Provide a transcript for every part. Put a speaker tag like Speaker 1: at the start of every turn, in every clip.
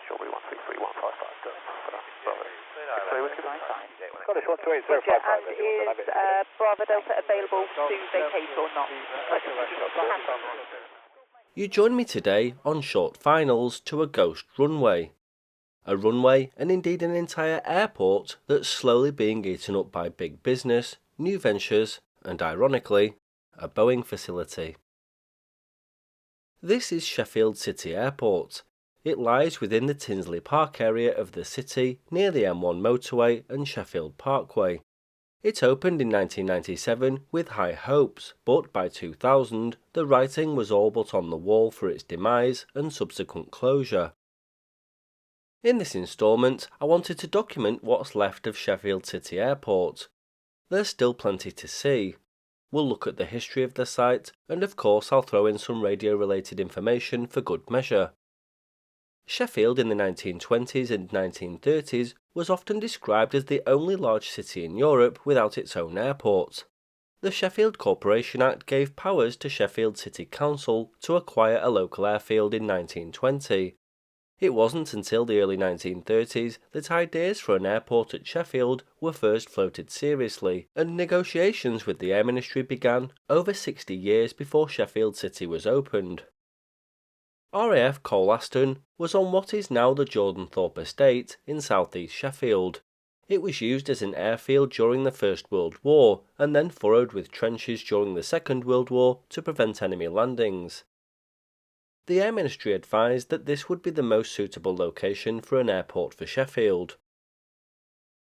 Speaker 1: Strawberry 133-155, Bravo.
Speaker 2: Scottish 12805.
Speaker 3: And is Bravo Delta available to vacate or not?
Speaker 4: You join me today on Short Finals to a ghost runway. A runway, and indeed an entire airport, that's slowly being eaten up by big business, new ventures, and ironically, a Boeing facility. This is Sheffield City Airport. It lies within the Tinsley Park area of the city, near the M1 motorway and Sheffield Parkway. It opened in 1997 with high hopes, but by 2000 the writing was all but on the wall for its demise and subsequent closure. In this instalment, I wanted to document what's left of Sheffield City Airport. There's still plenty to see. We'll look at the history of the site, and of course I'll throw in some radio-related information for good measure. Sheffield in the 1920s and 1930s was often described as the only large city in Europe without its own airport. The Sheffield Corporation Act gave powers to Sheffield City Council to acquire a local airfield in 1920. It wasn't until the early 1930s that ideas for an airport at Sheffield were first floated seriously, and negotiations with the Air Ministry began over 60 years before Sheffield City was opened. RAF Colaston was on what is now the Jordanthorpe Estate in southeast Sheffield. It was used as an airfield during the First World War, and then furrowed with trenches during the Second World War to prevent enemy landings. The Air Ministry advised that this would be the most suitable location for an airport for Sheffield.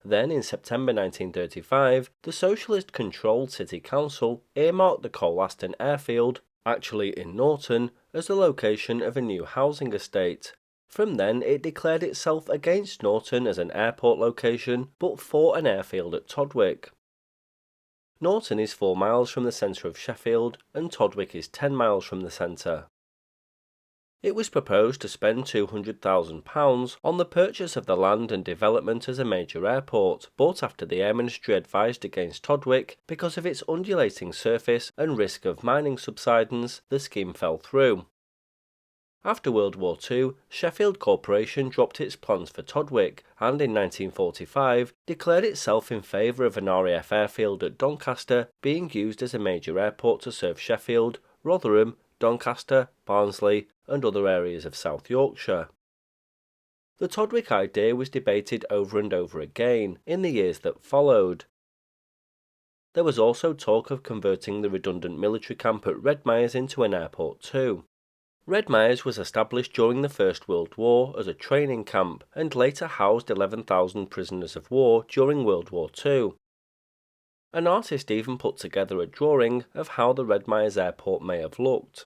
Speaker 4: Then, in September 1935, the Socialist-controlled City Council earmarked the Colaston Airfield, actually in Norton, as the location of a new housing estate. From then, it declared itself against Norton as an airport location, but for an airfield at Todwick. Norton is 4 miles from the centre of Sheffield, and Todwick is 10 miles from the centre. It was proposed to spend £200,000 on the purchase of the land and development as a major airport, but after the Air Ministry advised against Todwick because of its undulating surface and risk of mining subsidence, the scheme fell through. After World War II, Sheffield Corporation dropped its plans for Todwick and in 1945 declared itself in favour of an RAF airfield at Doncaster being used as a major airport to serve Sheffield, Rotherham, Doncaster, Barnsley and other areas of South Yorkshire. The Todwick idea was debated over and over again in the years that followed. There was also talk of converting the redundant military camp at Redmires into an airport too. Redmires was established during the First World War as a training camp and later housed 11,000 prisoners of war during World War II. An artist even put together a drawing of how the Redmires airport may have looked.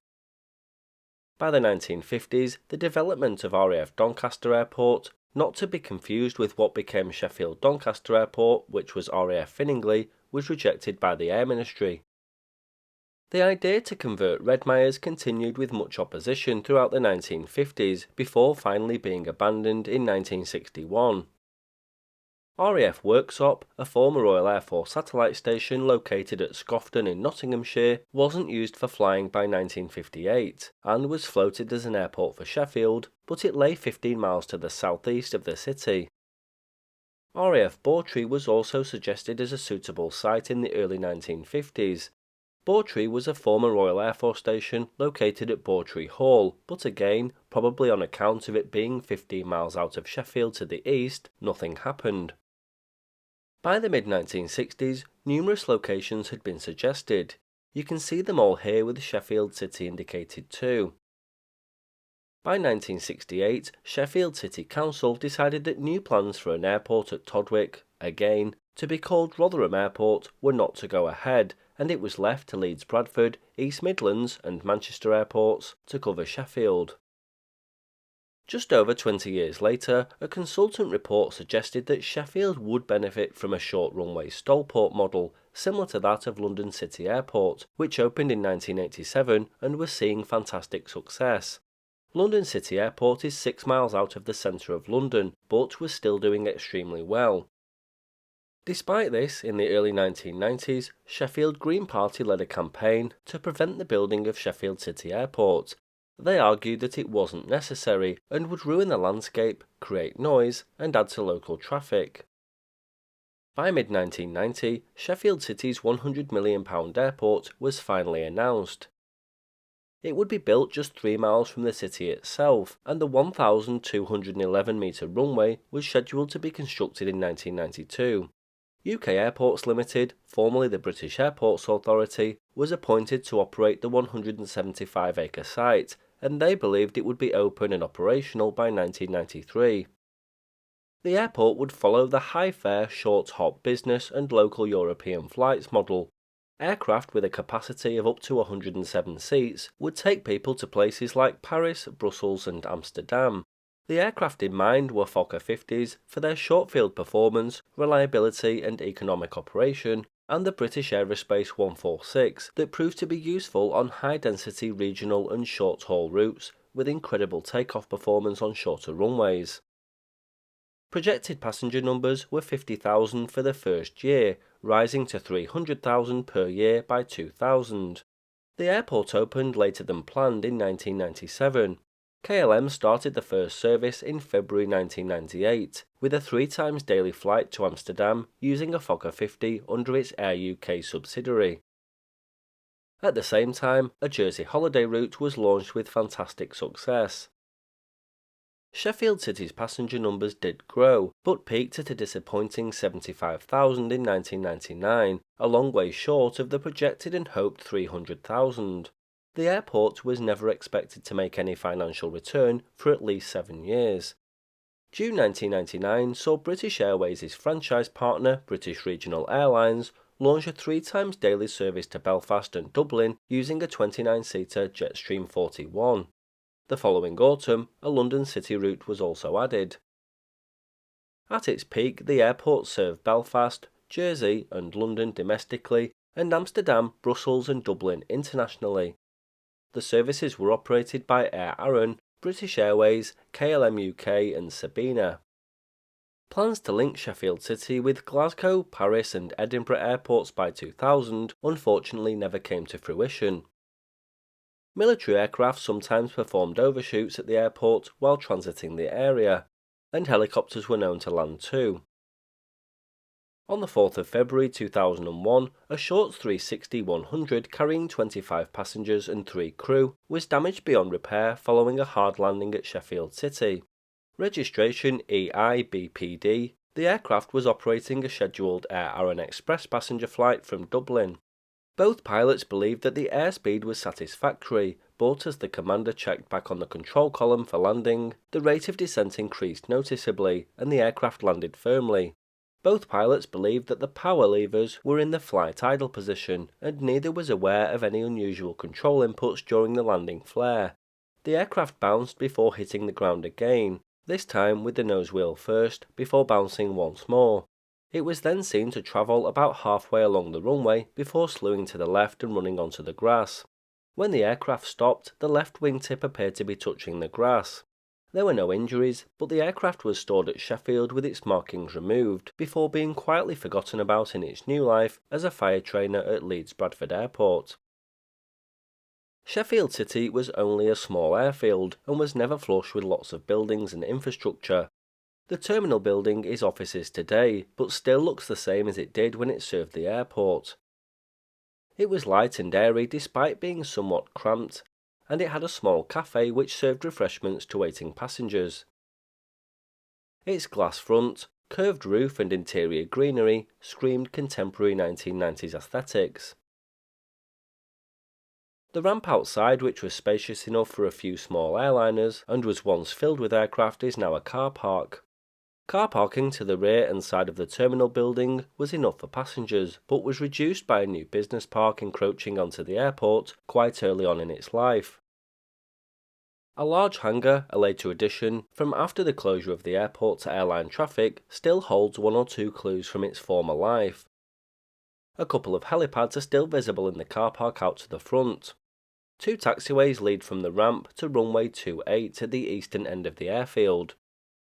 Speaker 4: By the 1950s, the development of RAF Doncaster Airport, not to be confused with what became Sheffield Doncaster Airport, which was RAF Finningley, was rejected by the Air Ministry. The idea to convert Redmires continued with much opposition throughout the 1950s, before finally being abandoned in 1961. RAF Worksop, a former Royal Air Force satellite station located at Scofton in Nottinghamshire, wasn't used for flying by 1958 and was floated as an airport for Sheffield, but it lay 15 miles to the southeast of the city. RAF Bawtry was also suggested as a suitable site in the early 1950s. Bawtry was a former Royal Air Force station located at Bawtry Hall, but again, probably on account of it being 15 miles out of Sheffield to the east, nothing happened. By the mid-1960s, numerous locations had been suggested. You can see them all here with Sheffield City indicated too. By 1968, Sheffield City Council decided that new plans for an airport at Todwick, again, to be called Rotherham Airport, were not to go ahead, and it was left to Leeds Bradford, East Midlands and Manchester airports to cover Sheffield. Just over 20 years later, a consultant report suggested that Sheffield would benefit from a short runway Stolport model, similar to that of London City Airport, which opened in 1987 and was seeing fantastic success. London City Airport is 6 miles out of the centre of London, but was still doing extremely well. Despite this, in the early 1990s, Sheffield Green Party led a campaign to prevent the building of Sheffield City Airport. they argued that it wasn't necessary and would ruin the landscape, create noise, and add to local traffic. By mid-1990, Sheffield City's £100 million airport was finally announced. It would be built just 3 miles from the city itself, and the 1,211-metre runway was scheduled to be constructed in 1992. UK Airports Limited, formerly the British Airports Authority, was appointed to operate the 175-acre site, and they believed it would be open and operational by 1993. The airport would follow the high-fare, short-hop business and local European flights model. Aircraft with a capacity of up to 107 seats would take people to places like Paris, Brussels and Amsterdam. The aircraft in mind were Fokker 50s for their short-field performance, reliability and economic operation, and the British Aerospace 146 that proved to be useful on high-density regional and short-haul routes with incredible takeoff performance on shorter runways. Projected passenger numbers were 50,000 for the first year, rising to 300,000 per year by 2000. The airport opened later than planned in 1997. KLM started the first service in February 1998, with a 3 times daily flight to Amsterdam using a Fokker 50 under its Air UK subsidiary. At the same time, a Jersey holiday route was launched with fantastic success. Sheffield City's passenger numbers did grow, but peaked at a disappointing 75,000 in 1999, a long way short of the projected and hoped 300,000. The airport was never expected to make any financial return for at least 7 years. June 1999 saw British Airways' franchise partner, British Regional Airlines, launch a 3 times daily service to Belfast and Dublin using a 29-seater Jetstream 41. The following autumn, a London City route was also added. At its peak, the airport served Belfast, Jersey and London domestically, and Amsterdam, Brussels and Dublin internationally. The services were operated by Air Aran, British Airways, KLM UK and Sabina. Plans to link Sheffield City with Glasgow, Paris and Edinburgh airports by 2000 unfortunately never came to fruition. Military aircraft sometimes performed overshoots at the airport while transiting the area, and helicopters were known to land too. On the 4th of February 2001, a short 360-100 carrying 25 passengers and 3 crew was damaged beyond repair following a hard landing at Sheffield City. Registration EIBPD, the aircraft was operating a scheduled Air Aran Express passenger flight from Dublin. Both pilots believed that the airspeed was satisfactory, but as the commander checked back on the control column for landing, the rate of descent increased noticeably and the aircraft landed firmly. Both pilots believed that the power levers were in the flight idle position, and neither was aware of any unusual control inputs during the landing flare. The aircraft bounced before hitting the ground again, this time with the nose wheel first, before bouncing once more. It was then seen to travel about halfway along the runway before slewing to the left and running onto the grass. When the aircraft stopped, the left wingtip appeared to be touching the grass. There were no injuries, but the aircraft was stored at Sheffield with its markings removed, before being quietly forgotten about in its new life as a fire trainer at Leeds Bradford Airport. Sheffield City was only a small airfield and was never flush with lots of buildings and infrastructure. The terminal building is offices today, but still looks the same as it did when it served the airport. It was light and airy despite being somewhat cramped, and it had a small cafe which served refreshments to waiting passengers. Its glass front, curved roof and interior greenery screamed contemporary 1990s aesthetics. The ramp outside, which was spacious enough for a few small airliners and was once filled with aircraft, is now a car park. Car parking to the rear and side of the terminal building was enough for passengers, but was reduced by a new business park encroaching onto the airport quite early on in its life. A large hangar, a later addition, from after the closure of the airport to airline traffic, still holds 1 or 2 clues from its former life. A couple of helipads are still visible in the car park out to the front. 2 taxiways lead from the ramp to runway 28 at the eastern end of the airfield.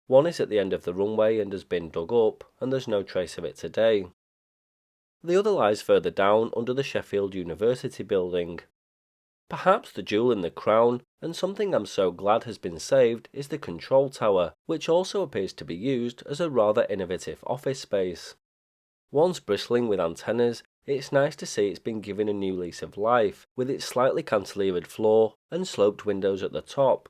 Speaker 4: One is at the end of the runway and has been dug up, and there's no trace of it today. The other lies further down under the Sheffield University building. Perhaps the jewel in the crown, and something I'm so glad has been saved, is the control tower, which also appears to be used as a rather innovative office space. Once bristling with antennas, it's nice to see it's been given a new lease of life, with its slightly cantilevered floor and sloped windows at the top.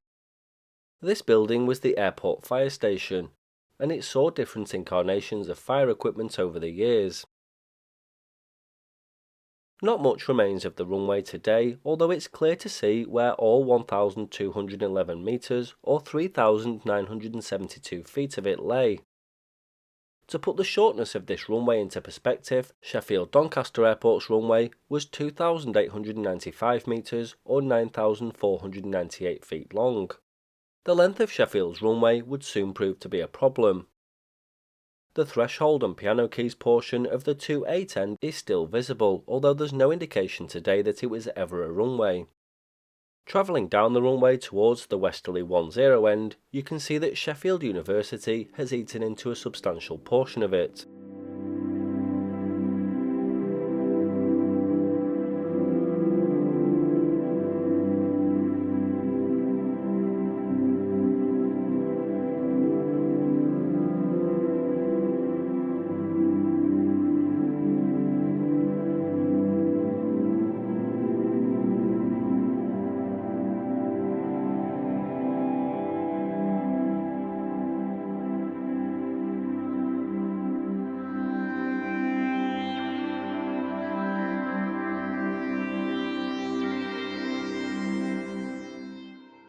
Speaker 4: This building was the airport fire station, and it saw different incarnations of fire equipment over the years. Not much remains of the runway today, although it's clear to see where all 1,211 metres or 3,972 feet of it lay. To put the shortness of this runway into perspective, Sheffield Doncaster Airport's runway was 2,895 metres or 9,498 feet long. The length of Sheffield's runway would soon prove to be a problem. The threshold and piano keys portion of the 2.8 end is still visible, although there's no indication today that it was ever a runway. Travelling down the runway towards the westerly 10 end, you can see that Sheffield University has eaten into a substantial portion of it.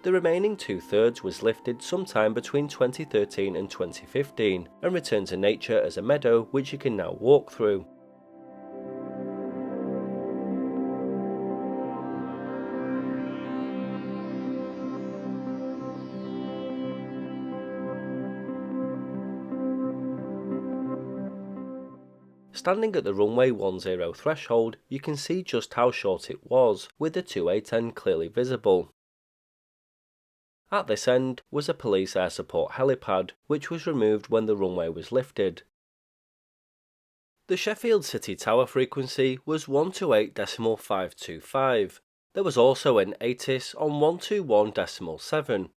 Speaker 4: The remaining two-thirds was lifted sometime between 2013 and 2015 and returned to nature as a meadow which you can now walk through. Standing at the runway 10 threshold, you can see just how short it was, with the 2.8 end clearly visible. At this end was a police air support helipad, which was removed when the runway was lifted. The Sheffield City Tower frequency was 128.525. There was also an ATIS on 121.7.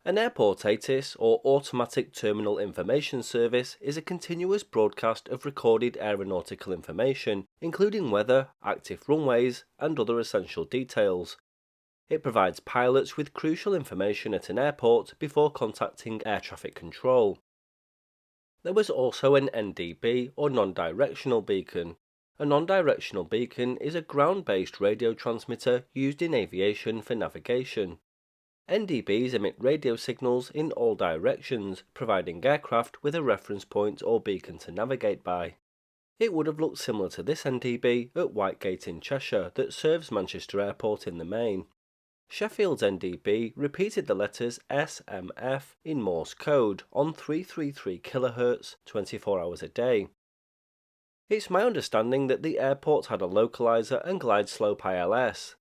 Speaker 4: An airport ATIS, or Automatic Terminal Information Service, is a continuous broadcast of recorded aeronautical information, including weather, active runways, and other essential details. It provides pilots with crucial information at an airport before contacting air traffic control. There was also an NDB, or non-directional beacon. A non-directional beacon is a ground-based radio transmitter used in aviation for navigation. NDBs emit radio signals in all directions, providing aircraft with a reference point or beacon to navigate by. It would have looked similar to this NDB at Whitegate in Cheshire that serves Manchester Airport in the main. Sheffield's NDB repeated the letters SMF in Morse code on 333 kHz 24 hours a day. It's my understanding that the airport had a localizer and glide slope ILS.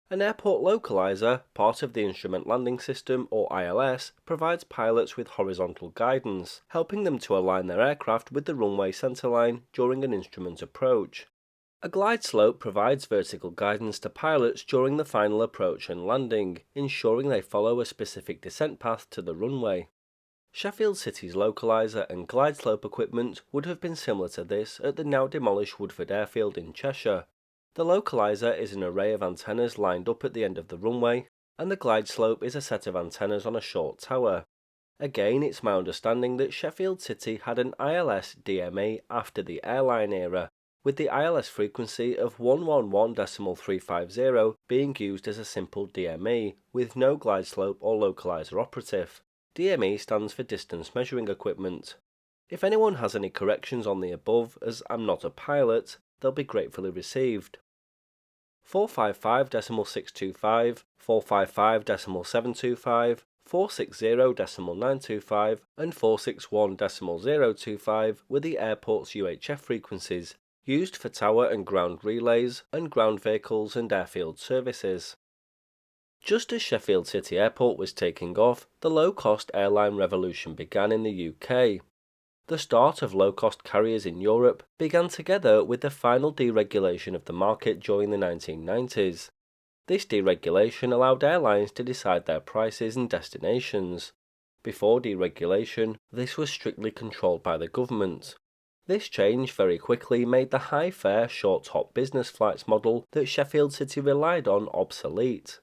Speaker 4: An airport localizer, part of the Instrument Landing System or ILS, provides pilots with horizontal guidance, helping them to align their aircraft with the runway centerline during an instrument approach. A glide slope provides vertical guidance to pilots during the final approach and landing, ensuring they follow a specific descent path to the runway. Sheffield City's localizer and glide slope equipment would have been similar to this at the now demolished Woodford Airfield in Cheshire. The localizer is an array of antennas lined up at the end of the runway, and the glide slope is a set of antennas on a short tower. Again, it's my understanding that Sheffield City had an ILS DME after the Airline era, with the ILS frequency of 111.350 being used as a simple DME, with no glide slope or localizer operative. DME stands for Distance Measuring Equipment. If anyone has any corrections on the above, as I'm not a pilot, they'll be gratefully received. 455.625, 455.725, 460.925 and 461.025 were the airport's UHF frequencies, used for tower and ground relays and ground vehicles and airfield services. Just as Sheffield City Airport was taking off, the low-cost airline revolution began in the UK. The start of low-cost carriers in Europe began together with the final deregulation of the market during the 1990s. This deregulation allowed airlines to decide their prices and destinations. Before deregulation, this was strictly controlled by the government. This change very quickly made the high-fare, short-hop business flights model that Sheffield City relied on obsolete.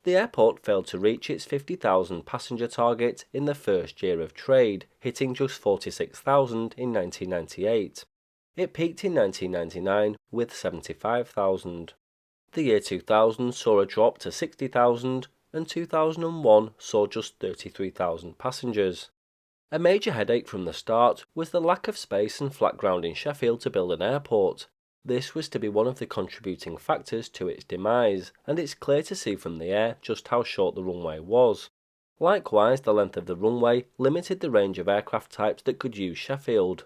Speaker 4: The airport failed to reach its 50,000 passenger target in the first year of trade, hitting just 46,000 in 1998. It peaked in 1999 with 75,000. The year 2000 saw a drop to 60,000, and 2001 saw just 33,000 passengers. A major headache from the start was the lack of space and flat ground in Sheffield to build an airport. This was to be one of the contributing factors to its demise, and it's clear to see from the air just how short the runway was. Likewise, the length of the runway limited the range of aircraft types that could use Sheffield.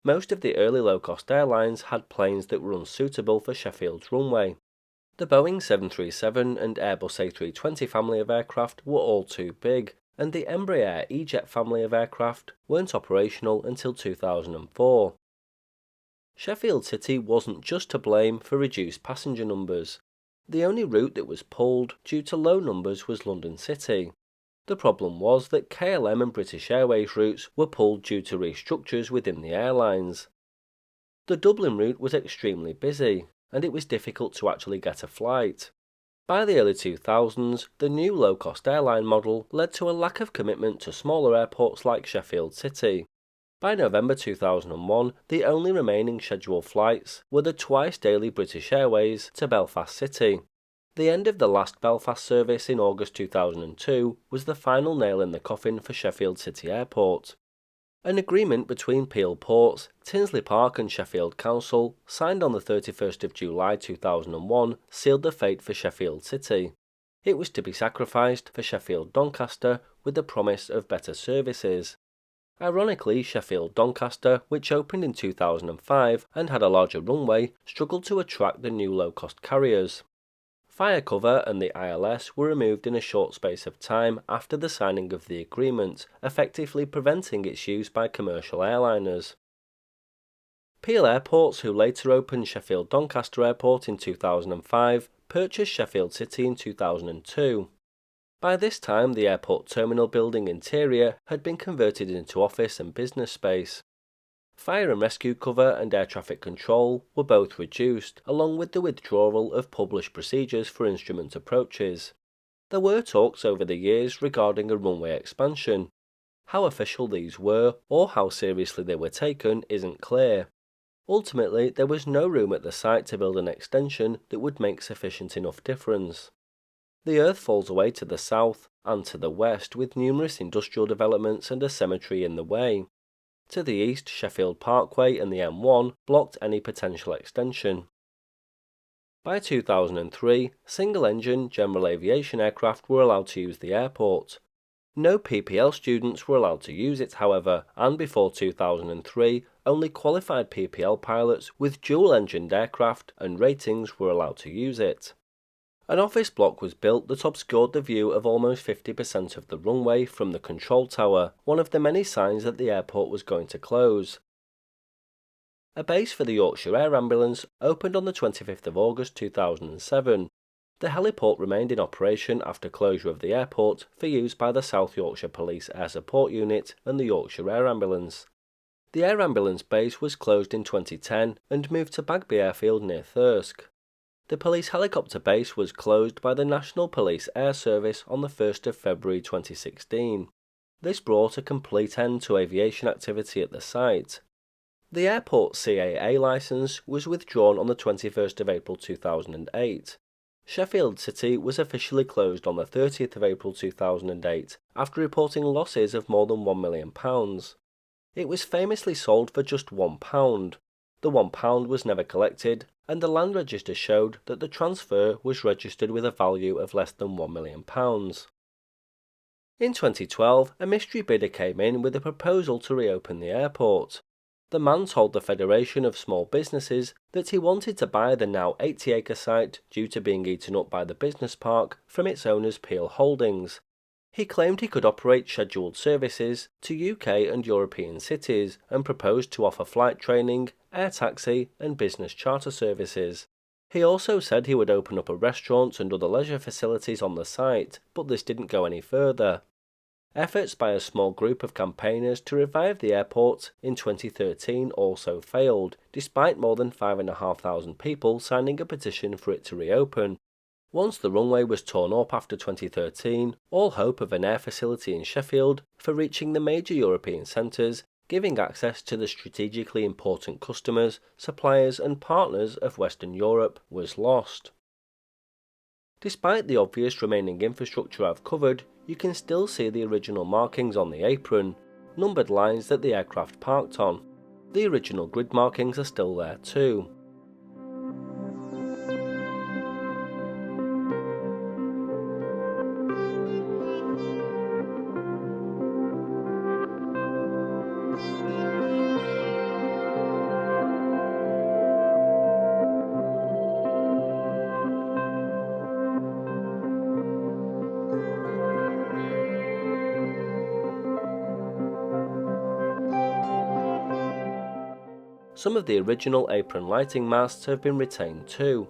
Speaker 4: Most of the early low-cost airlines had planes that were unsuitable for Sheffield's runway. The Boeing 737 and Airbus A320 family of aircraft were all too big, and the Embraer E-Jet family of aircraft weren't operational until 2004. Sheffield City wasn't just to blame for reduced passenger numbers. The only route that was pulled due to low numbers was London City. The problem was that KLM and British Airways routes were pulled due to restructures within the airlines. The Dublin route was extremely busy, and it was difficult to actually get a flight. By the early 2000s, the new low-cost airline model led to a lack of commitment to smaller airports like Sheffield City. By November 2001, the only remaining scheduled flights were the twice-daily British Airways to Belfast City. The end of the last Belfast service in August 2002 was the final nail in the coffin for Sheffield City Airport. An agreement between Peel Ports, Tinsley Park and Sheffield Council, signed on the 31st of July 2001, sealed the fate for Sheffield City. It was to be sacrificed for Sheffield Doncaster with the promise of better services. Ironically, Sheffield Doncaster, which opened in 2005 and had a larger runway, struggled to attract the new low-cost carriers. Fire cover and the ILS were removed in a short space of time after the signing of the agreement, effectively preventing its use by commercial airliners. Peel Airports, who later opened Sheffield Doncaster Airport in 2005, purchased Sheffield City in 2002. By this time, the airport terminal building interior had been converted into office and business space. Fire and rescue cover and air traffic control were both reduced, along with the withdrawal of published procedures for instrument approaches. There were talks over the years regarding a runway expansion. How official these were, or how seriously they were taken, isn't clear. Ultimately, there was no room at the site to build an extension that would make sufficient enough difference. The earth falls away to the south and to the west, with numerous industrial developments and a cemetery in the way. To the east, Sheffield Parkway and the M1 blocked any potential extension. By 2003, single-engine general aviation aircraft were allowed to use the airport. No PPL students were allowed to use it, however, and before 2003, only qualified PPL pilots with dual-engined aircraft and ratings were allowed to use it. An office block was built that obscured the view of almost 50% of the runway from the control tower, one of the many signs that the airport was going to close. A base for the Yorkshire Air Ambulance opened on the 25th of August 2007. The heliport remained in operation after closure of the airport for use by the South Yorkshire Police Air Support Unit and the Yorkshire Air Ambulance. The Air Ambulance base was closed in 2010 and moved to Bagby Airfield near Thirsk. The police helicopter base was closed by the National Police Air Service on the 1st of February 2016. This brought a complete end to aviation activity at the site. The airport CAA licence was withdrawn on the 21st of April 2008. Sheffield City was officially closed on the 30th of April 2008 after reporting losses of more than £1 million. It was famously sold for just £1. The £1 was never collected, and the land register showed that the transfer was registered with a value of less than £1 million. In 2012, a mystery bidder came in with a proposal to reopen the airport. The man told the Federation of Small Businesses that he wanted to buy the now 80-acre site due to being eaten up by the business park from its owners Peel Holdings. He claimed he could operate scheduled services to UK and European cities and proposed to offer flight training, air taxi and business charter services. He also said he would open up a restaurant and other leisure facilities on the site, but this didn't go any further. Efforts by a small group of campaigners to revive the airport in 2013 also failed, despite more than 5,500 people signing a petition for it to reopen. Once the runway was torn up after 2013, all hope of an air facility in Sheffield for reaching the major European centres, giving access to the strategically important customers, suppliers and partners of Western Europe, was lost. Despite the obvious remaining infrastructure I've covered, you can still see the original markings on the apron, numbered lines that the aircraft parked on. The original grid markings are still there too. Some of the original apron lighting masts have been retained too.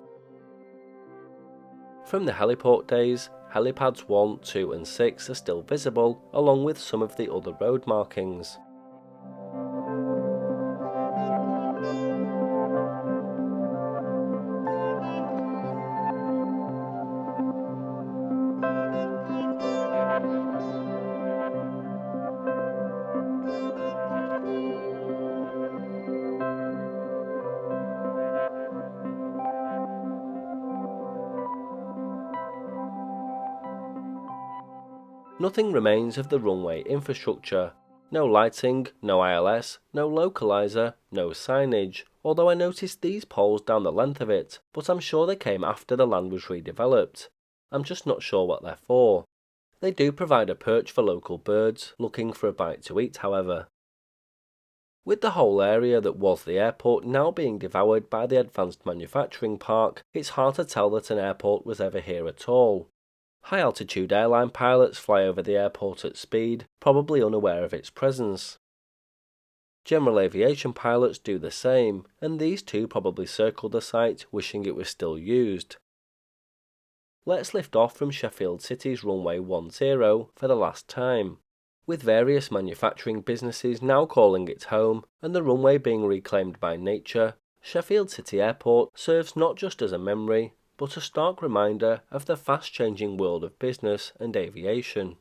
Speaker 4: From the heliport days, helipads 1, 2 and 6 are still visible, along with some of the other road markings. Nothing remains of the runway infrastructure. No lighting, no ILS, no localizer, no signage, although I noticed these poles down the length of it, but I'm sure they came after the land was redeveloped. I'm just not sure what they're for. They do provide a perch for local birds looking for a bite to eat, however. With the whole area that was the airport now being devoured by the advanced manufacturing park, it's hard to tell that an airport was ever here at all. High-altitude airline pilots fly over the airport at speed, probably unaware of its presence. General aviation pilots do the same, and these too probably circled the site wishing it was still used. Let's lift off from Sheffield City's runway 10 for the last time. With various manufacturing businesses now calling it home, and the runway being reclaimed by nature, Sheffield City Airport serves not just as a memory, but a stark reminder of the fast-changing world of business and aviation.